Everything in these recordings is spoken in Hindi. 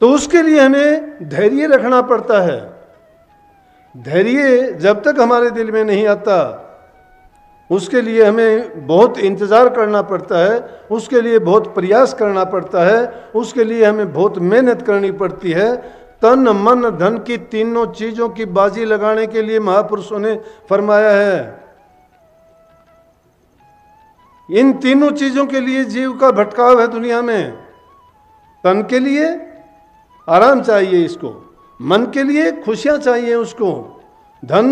तो उसके लिए हमें धैर्य रखना पड़ता है। धैर्य जब तक हमारे दिल में नहीं आता, उसके लिए हमें बहुत इंतज़ार करना पड़ता है, उसके लिए बहुत प्रयास करना पड़ता है, उसके लिए हमें बहुत मेहनत करनी पड़ती है। तन मन धन की तीनों चीज़ों की बाजी लगाने के लिए महापुरुषों ने फरमाया है। इन तीनों चीज़ों के लिए जीव का भटकाव है दुनिया में। तन के लिए आराम चाहिए इसको, मन के लिए खुशियाँ चाहिए उसको, धन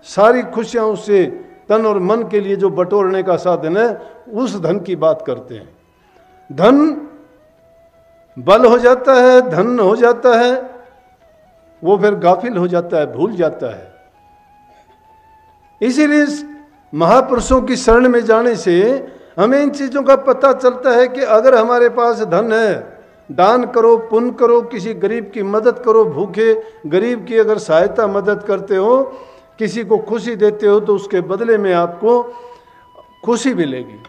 सारी खुशियाँ उससे, तन और मन के लिए जो बटोरने का साधन है उस धन की बात करते हैं। धन बल हो जाता है, धन हो जाता है, वो फिर गाफिल हो जाता है, भूल जाता है। इसीलिए महापुरुषों की शरण में जाने से हमें इन चीज़ों का पता चलता है कि अगर हमारे पास धन है, दान करो, पुण्य करो, किसी गरीब की मदद करो, भूखे गरीब की अगर सहायता मदद करते हो, किसी को खुशी देते हो, तो उसके बदले में आपको खुशी मिलेगी,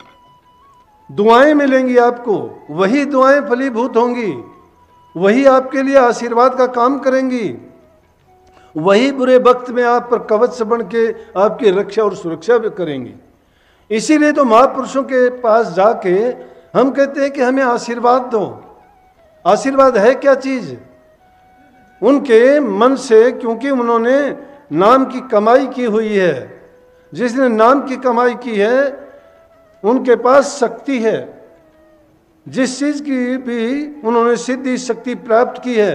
दुआएं मिलेंगी आपको, वही दुआएं फलीभूत होंगी, वही आपके लिए आशीर्वाद का काम करेंगी, वही बुरे वक्त में आप पर कवच बन के आपकी रक्षा और सुरक्षा भी करेंगी। इसीलिए तो महापुरुषों के पास जाके हम कहते हैं कि हमें आशीर्वाद दो। आशीर्वाद है क्या चीज़? उनके मन से, क्योंकि उन्होंने नाम की कमाई की हुई है। जिसने नाम की कमाई की है उनके पास शक्ति है। जिस चीज़ की भी उन्होंने सिद्धि शक्ति प्राप्त की है,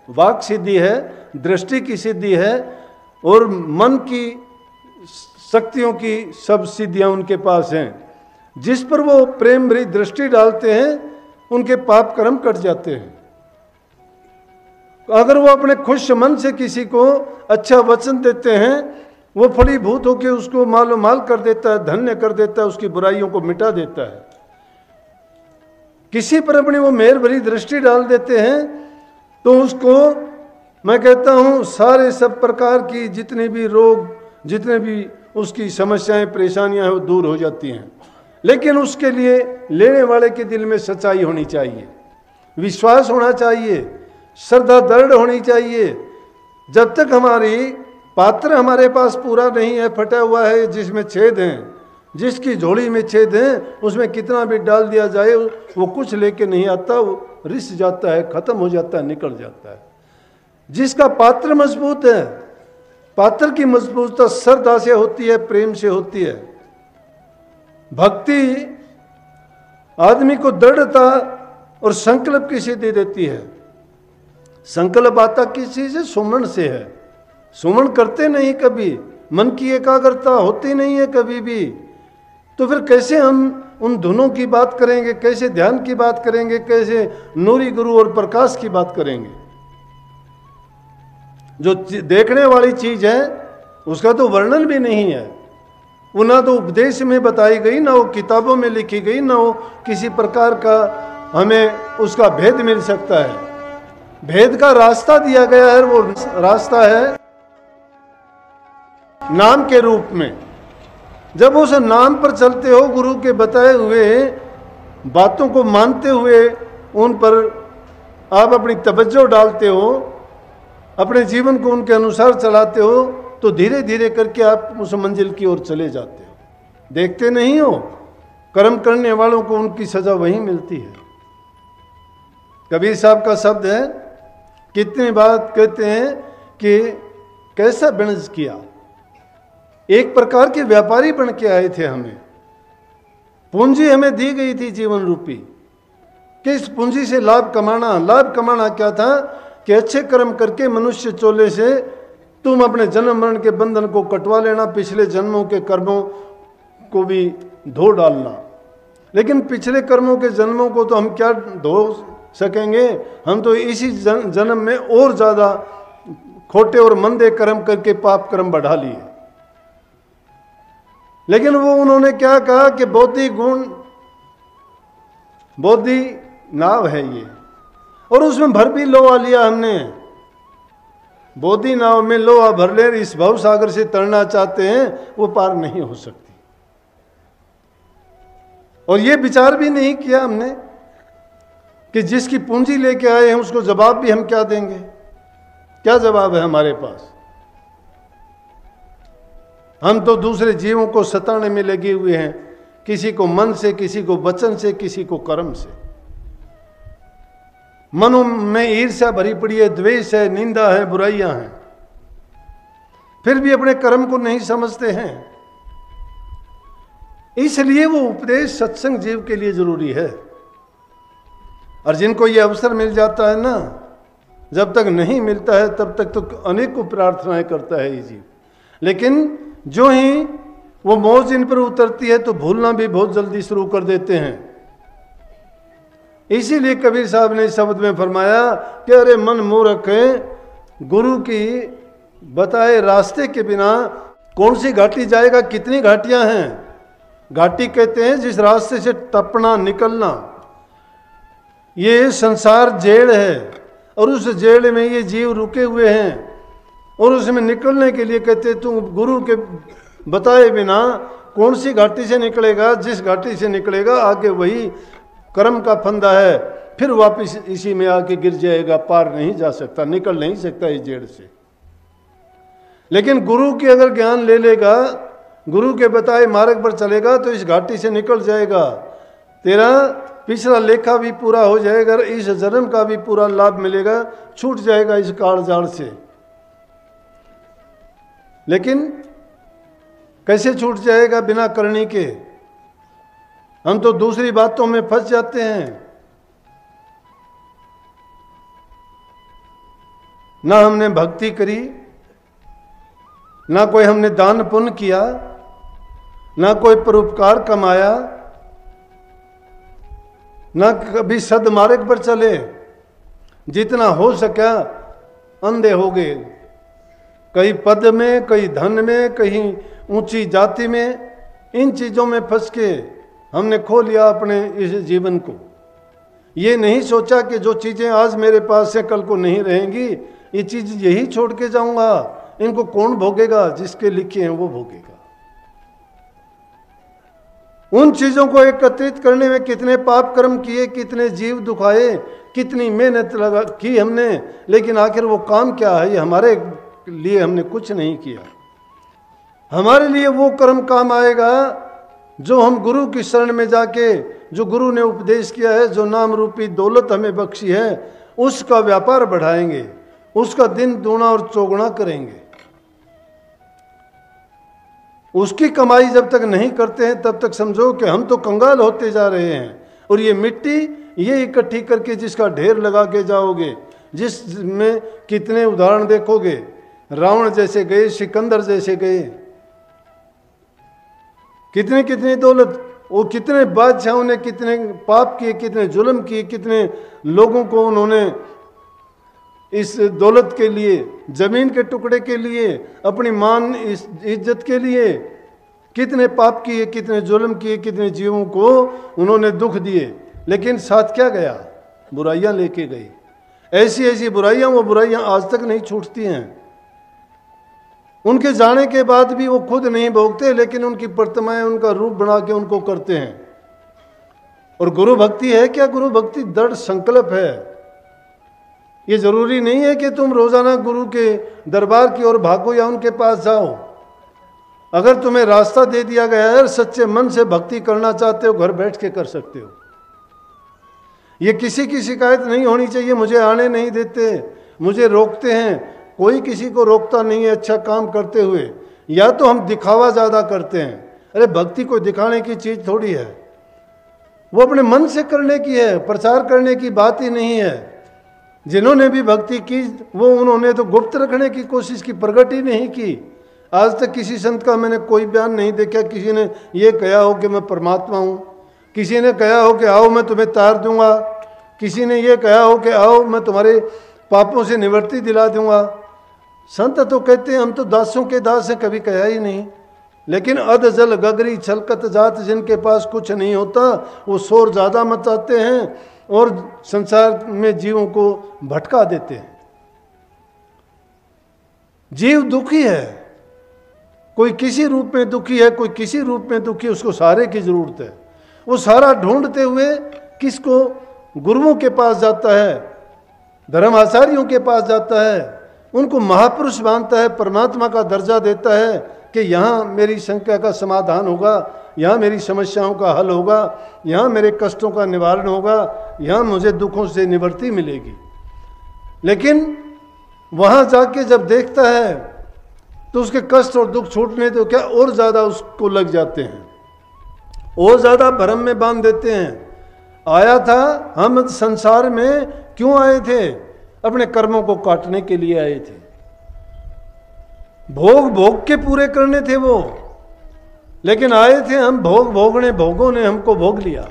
वाक सिद्धि है, दृष्टि की सिद्धि है और मन की शक्तियों की सब सिद्धियां उनके पास हैं। जिस पर वो प्रेम भरी दृष्टि डालते हैं उनके पाप कर्म कट जाते हैं। अगर वो अपने खुश मन से किसी को अच्छा वचन देते हैं, वो फलीभूत होकर उसको मालो माल कर देता है, धन्य कर देता है, उसकी बुराइयों को मिटा देता है। किसी पर अपनी वो मेहर भरी दृष्टि डाल देते हैं तो उसको मैं कहता हूँ सारे सब प्रकार की जितने भी रोग, जितने भी उसकी समस्याएं परेशानियां हैं वो दूर हो जाती हैं। लेकिन उसके लिए लेने वाले के दिल में सच्चाई होनी चाहिए, विश्वास होना चाहिए, श्रद्धा दृढ़ होनी चाहिए। जब तक हमारी पात्र हमारे पास पूरा नहीं है, फटा हुआ है, जिसमें छेद हैं, जिसकी झोली में छेद हैं, उसमें कितना भी डाल दिया जाए वो कुछ लेके नहीं आता, वो रिस जाता है, खत्म हो जाता है, निकल जाता है। जिसका पात्र मजबूत है, पात्र की मजबूतता श्रद्धा से होती है, प्रेम से होती है। भक्ति आदमी को दृढ़ता और संकल्प की सिद्धि देती है। संकल्प आता किस चीज से? सुमन से है। सुमन करते नहीं कभी, मन की एकाग्रता होती नहीं है कभी भी, तो फिर कैसे हम उन धुनों की बात करेंगे, कैसे ध्यान की बात करेंगे, कैसे नूरी गुरु और प्रकाश की बात करेंगे? जो देखने वाली चीज है उसका तो वर्णन भी नहीं है, वो ना तो उपदेश में बताई गई, ना वो किताबों में लिखी गई, ना वो किसी प्रकार का हमें उसका भेद मिल सकता है। भेद का रास्ता दिया गया है, वो रास्ता है नाम के रूप में। जब उस नाम पर चलते हो, गुरु के बताए हुए बातों को मानते हुए उन पर आप अपनी तवज्जो डालते हो, अपने जीवन को उनके अनुसार चलाते हो, तो धीरे धीरे करके आप उस मंजिल की ओर चले जाते हो। देखते नहीं हो, कर्म करने वालों को उनकी सजा वहीं मिलती है। कबीर साहब का शब्द है, कितनी बात कहते हैं कि कैसा बिनज किया। एक प्रकार के व्यापारी बन के आए थे, हमें पूंजी हमें दी गई थी जीवन रूपी, कि इस पूंजी से लाभ कमाना। लाभ कमाना क्या था कि अच्छे कर्म करके मनुष्य चोले से तुम अपने जन्म मरण के बंधन को कटवा लेना, पिछले जन्मों के कर्मों को भी धो डालना। लेकिन पिछले कर्मों के जन्मों को तो हम क्या धो सकेंगे? हम तो इसी जन्म में और ज़्यादा खोटे और मंदे कर्म करके पाप कर्म बढ़ा लिए। लेकिन वो उन्होंने क्या कहा कि बोधि गुण, बोधि नाव है ये, और उसमें भर भी लोहा लिया हमने। बोधि नाव में लोहा भर ले, इस भव सागर से तरना चाहते हैं, वो पार नहीं हो सकती। और ये विचार भी नहीं किया हमने कि जिसकी पूंजी लेके आए हैं उसको जवाब भी हम क्या देंगे? क्या जवाब है हमारे पास? हम तो दूसरे जीवों को सताने में लगे हुए हैं, किसी को मन से, किसी को वचन से, किसी को कर्म से। मनों में ईर्ष्या भरी पड़ी है, द्वेष है, निंदा है, बुराइयां हैं, फिर भी अपने कर्म को नहीं समझते हैं। इसलिए वो उपदेश सत्संग जीव के लिए जरूरी है। और जिनको ये अवसर मिल जाता है ना, जब तक नहीं मिलता है तब तक तो अनेकों प्रार्थनाएं करता है ये जीव, लेकिन जो ही वो मौज इन पर उतरती है तो भूलना भी बहुत जल्दी शुरू कर देते हैं। इसीलिए कबीर साहब ने शब्द में फरमाया कि अरे मन मूर्ख है, गुरु की बताए रास्ते के बिना कौन सी घाटी जाएगा? कितनी घाटियां हैं। घाटी कहते हैं जिस रास्ते से टपना, निकलना। ये संसार जेड़ है और उस जेड़ में ये जीव रुके हुए हैं, और उसमें निकलने के लिए कहते तुम गुरु के बताए बिना कौन सी घाटी से निकलेगा? जिस घाटी से निकलेगा आगे वही कर्म का फंदा है, फिर वापस इसी में आके गिर जाएगा, पार नहीं जा सकता, निकल नहीं सकता इस जेड़ से। लेकिन गुरु की अगर ज्ञान ले लेगा, गुरु के बताए मार्ग पर चलेगा तो इस घाटी से निकल जाएगा। तेरा पिछला लेखा भी पूरा हो जाएगा, इस जन्म का भी पूरा लाभ मिलेगा, छूट जाएगा इस काल जाल से। लेकिन कैसे छूट जाएगा? बिना करनी के। हम तो दूसरी बातों में फंस जाते हैं। ना हमने भक्ति करी, ना कोई हमने दान पुण्य किया, ना कोई परोपकार कमाया, ना कभी सदमार्ग पर चले। जितना हो सका अंधे हो गए, कहीं पद में, कहीं धन में, कहीं ऊंची जाति में। इन चीजों में फंस के हमने खो लिया अपने इस जीवन को। ये नहीं सोचा कि जो चीजें आज मेरे पास है कल को नहीं रहेंगी, ये चीज यही छोड़ के जाऊंगा, इनको कौन भोगेगा? जिसके लिखे हैं वो भोगेगा। उन चीजों को एकत्रित करने में कितने पाप कर्म किए, कितने जीव दुखाए, कितनी मेहनत लगा की हमने, लेकिन आखिर वो काम क्या है? ये हमारे लिए हमने कुछ नहीं किया। हमारे लिए वो कर्म काम आएगा जो हम गुरु की शरण में जाके, जो गुरु ने उपदेश किया है, जो नाम रूपी दौलत हमें बख्शी है, उसका व्यापार बढ़ाएंगे, उसका दिन दूना और चौगुना करेंगे। उसकी कमाई जब तक नहीं करते हैं तब तक समझो कि हम तो कंगाल होते जा रहे हैं। और ये मिट्टी ये इकट्ठी करके जिसका ढेर लगा के जाओगे, जिसमें कितने उदाहरण देखोगे, रावण जैसे गए, सिकंदर जैसे गए, कितनी कितनी दौलत, वो कितने बादशाहों ने कितने पाप किए, कितने जुल्म किए, कितने लोगों को उन्होंने इस दौलत के लिए, जमीन के टुकड़े के लिए, अपनी मान इस इज्जत के लिए कितने पाप किए, कितने जुल्म किए, कितने जीवों को उन्होंने दुख दिए। लेकिन साथ क्या गया? बुराइयां लेके गई। ऐसी ऐसी बुराइयां, वो बुराइयां आज तक नहीं छूटती हैं। उनके जाने के बाद भी वो खुद नहीं भोगते, लेकिन उनकी प्रतिमाएं, उनका रूप बना के उनको करते हैं। और गुरु भक्ति है क्या? गुरु भक्ति दृढ़ संकल्प है। ये जरूरी नहीं है कि तुम रोजाना गुरु के दरबार की ओर भागो या उनके पास जाओ। अगर तुम्हें रास्ता दे दिया गया है, सच्चे मन से भक्ति करना चाहते हो, घर बैठ के कर सकते हो। ये किसी की शिकायत नहीं होनी चाहिए, मुझे आने नहीं देते, मुझे रोकते हैं। कोई किसी को रोकता नहीं है अच्छा काम करते हुए। या तो हम दिखावा ज्यादा करते हैं। अरे भक्ति को दिखाने की चीज थोड़ी है, वो अपने मन से करने की है, प्रचार करने की बात ही नहीं है। जिन्होंने भी भक्ति की वो उन्होंने तो गुप्त रखने की कोशिश की, प्रकट ही नहीं की। आज तक किसी संत का मैंने कोई बयान नहीं देखा किसी ने ये कहा हो कि मैं परमात्मा हूँ, किसी ने कहा हो कि आओ मैं तुम्हें तार दूंगा, किसी ने ये कहा हो कि आओ मैं तुम्हारे पापों से निवृत्ति दिला दूंगा। संत तो कहते हैं हम तो दासों के दास हैं, कभी कहा ही नहीं। लेकिन अध जल गगरी छलकत जात, जिनके पास कुछ नहीं होता वो शोर ज़्यादा मचाते हैं और संसार में जीवों को भटका देते हैं। जीव दुखी है, कोई किसी रूप में दुखी है, कोई किसी रूप में दुखी, उसको सहारे की जरूरत है। वो सहारा ढूंढते हुए किसको गुरुओं के पास जाता है, धर्म आचार्यों के पास जाता है, उनको महापुरुष मानता है, परमात्मा का दर्जा देता है कि यहाँ मेरी शंका का समाधान होगा, यहाँ मेरी समस्याओं का हल होगा, यहाँ मेरे कष्टों का निवारण होगा, यहाँ मुझे दुखों से निवृत्ति मिलेगी। लेकिन वहाँ जाके जब देखता है तो उसके कष्ट और दुख छूटने तो क्या और ज़्यादा उसको लग जाते हैं, और ज़्यादा भ्रम में बांध देते हैं। आया था, हम संसार में क्यों आए थे? अपने कर्मों को काटने के लिए आए थे, भोग के पूरे करने थे वो। लेकिन आए थे हम भोगने, भोगों ने हमको भोग लिया।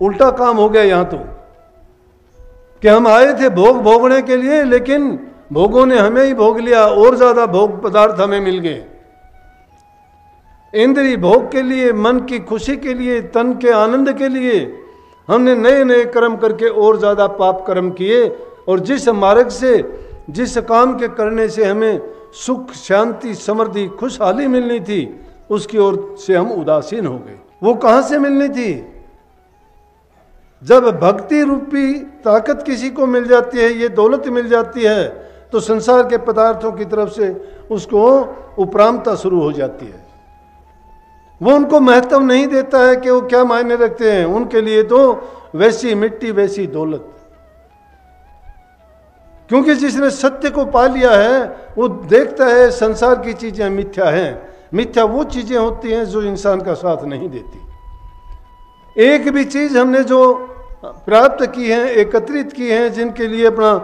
उल्टा काम हो गया यहां तो, कि हम आए थे भोगने के लिए, लेकिन भोगों ने हमें ही भोग लिया, और ज्यादा भोग पदार्थ हमें मिल गए। इंद्रिय भोग के लिए, मन की खुशी के लिए, तन के आनंद के लिए हमने नए नए कर्म करके और ज्यादा पाप कर्म किए, और जिस मार्ग से, जिस काम के करने से हमें सुख, शांति, समृद्धि, खुशहाली मिलनी थी, उसकी ओर से हम उदासीन हो गए। वो कहां से मिलनी थी? जब भक्ति रूपी ताकत किसी को मिल जाती है, ये दौलत मिल जाती है, तो संसार के पदार्थों की तरफ से उसको उपरामता शुरू हो जाती है। वो उनको महत्व नहीं देता है कि वो क्या मायने रखते हैं। उनके लिए तो वैसी मिट्टी वैसी दौलत। क्योंकि जिसने सत्य को पा लिया है वो देखता है संसार की चीजें मिथ्या हैं। मिथ्या वो चीजें होती हैं जो इंसान का साथ नहीं देती। एक भी चीज हमने जो प्राप्त की है, एकत्रित की है, जिनके लिए अपना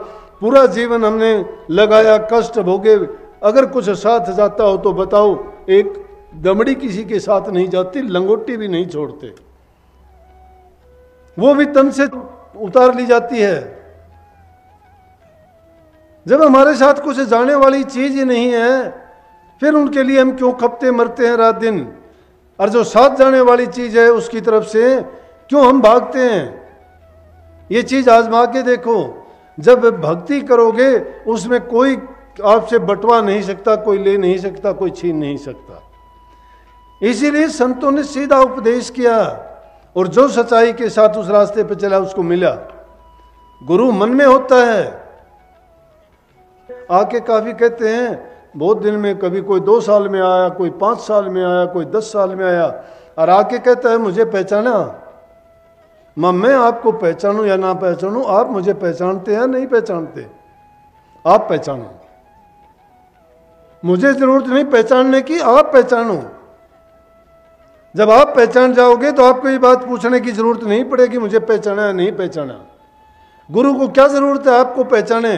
पूरा जीवन हमने लगाया, कष्ट भोगे, अगर कुछ साथ जाता हो तो बताओ, एक दमड़ी किसी के साथ नहीं जाती, लंगोटी भी नहीं छोड़ते, वो भी तन से उतार ली जाती है। जब हमारे साथ कुछ जाने वाली चीज ही नहीं है, फिर उनके लिए हम क्यों खपते मरते हैं रात दिन? और जो साथ जाने वाली चीज है उसकी तरफ से क्यों हम भागते हैं? ये चीज आजमा के देखो। जब भक्ति करोगे उसमें कोई आपसे बंटवा नहीं सकता, कोई ले नहीं सकता, कोई छीन नहीं सकता। इसीलिए संतों ने सीधा उपदेश किया, और जो सच्चाई के साथ उस रास्ते पर चला उसको मिला। गुरु मन में होता है। आके काफी कहते हैं बहुत दिन में, कभी कोई 2 साल में आया, कोई 5 साल में आया, कोई 10 साल में आया, और आके कहता है मुझे पहचाना। मैं आपको पहचानूं या ना पहचानूं, आप मुझे पहचानते हैं नहीं पहचानते, आप पहचानो। मुझे जरूरत नहीं पहचानने की, आप पहचानो। जब आप पहचान जाओगे तो आपको ये बात पूछने की जरूरत नहीं पड़ेगी मुझे पहचाना या नहीं पहचाना। गुरु को क्या जरूरत है आपको पहचाने?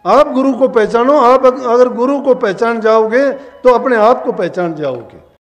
आप गुरु को पहचानो। आप अगर गुरु को पहचान जाओगे तो अपने आप को पहचान जाओगे।